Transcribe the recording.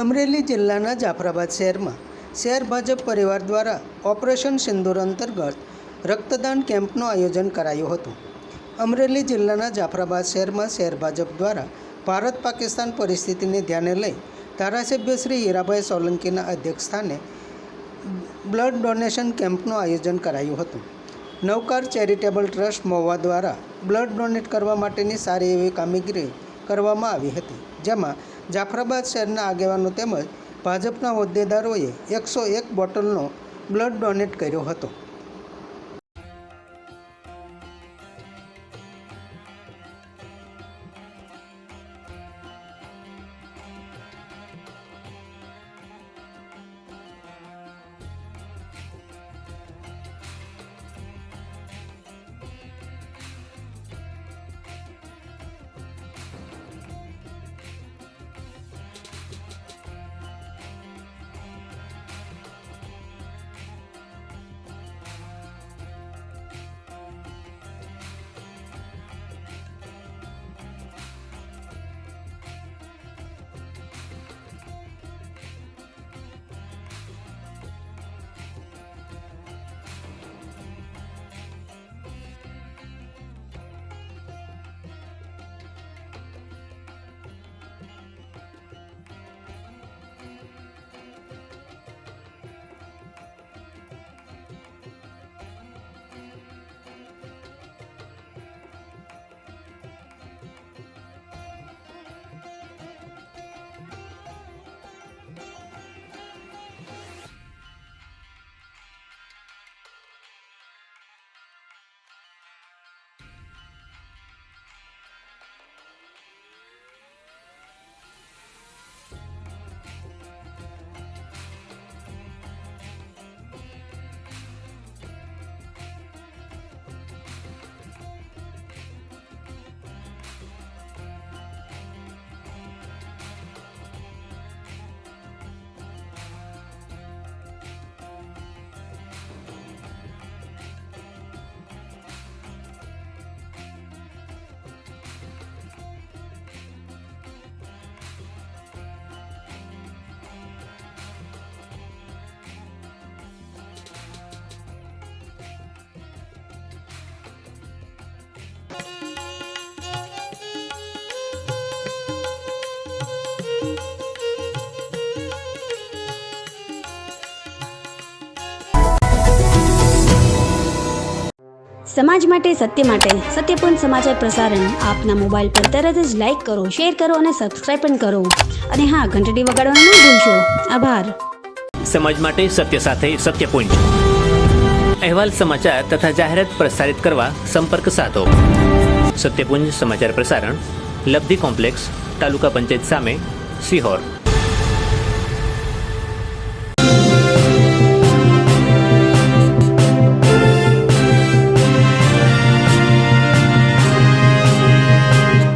અમરેલી જિલ્લાના જાફરાબાદ શહેરમાં શહેર ભાજપ પરિવાર દ્વારા ઓપરેશન સિંદૂર અંતર્ગત રક્તદાન કેમ્પનું આયોજન કરાયું હતું. અમરેલી જિલ્લાના જાફરાબાદ શહેરમાં શહેર ભાજપ દ્વારા ભારત પાકિસ્તાન પરિસ્થિતિને ધ્યાને લઈ ધારાસભ્ય શ્રી હીરાભાઈ સોલંકીના અધ્યક્ષસ્થાને બ્લડ ડોનેશન કેમ્પનું આયોજન કરાયું હતું. નવકાર ચેરિટેબલ ટ્રસ્ટ મહુવા દ્વારા બ્લડ ડોનેટ કરવા માટેની સારી એવી કામગીરી કરવામાં આવી હતી, જેમાં જાફરાબાદ શહેરના આગેવાનો તેમજ ભાજપના હોદ્દેદારોએ 101 બોટલનો બ્લડ ડોનેટ કર્યો હતો. સમાજ માટે સત્ય માટે સત્યપૂર્ણ સમાચાર પ્રસારણ આપના મોબાઈલ પર તરત જ લાઈક કરો, શેર કરો અને સબસ્ક્રાઇબ પણ કરો. અને હા, ઘંટડી વગાડવાનું ન ભૂલશો. આભાર. સમાજ માટે સત્ય સાથે સત્યપૂર્ણ અહેવાલ, સમાચાર તથા જાહેરાત પ્રસારિત કરવા સંપર્ક સાધો. સત્યપુંજ સમાચાર પ્રસારણ, લબ્ધિ કોમ્પ્લેક્સ, તાલુકા પંચાયત સામે, સિહોર.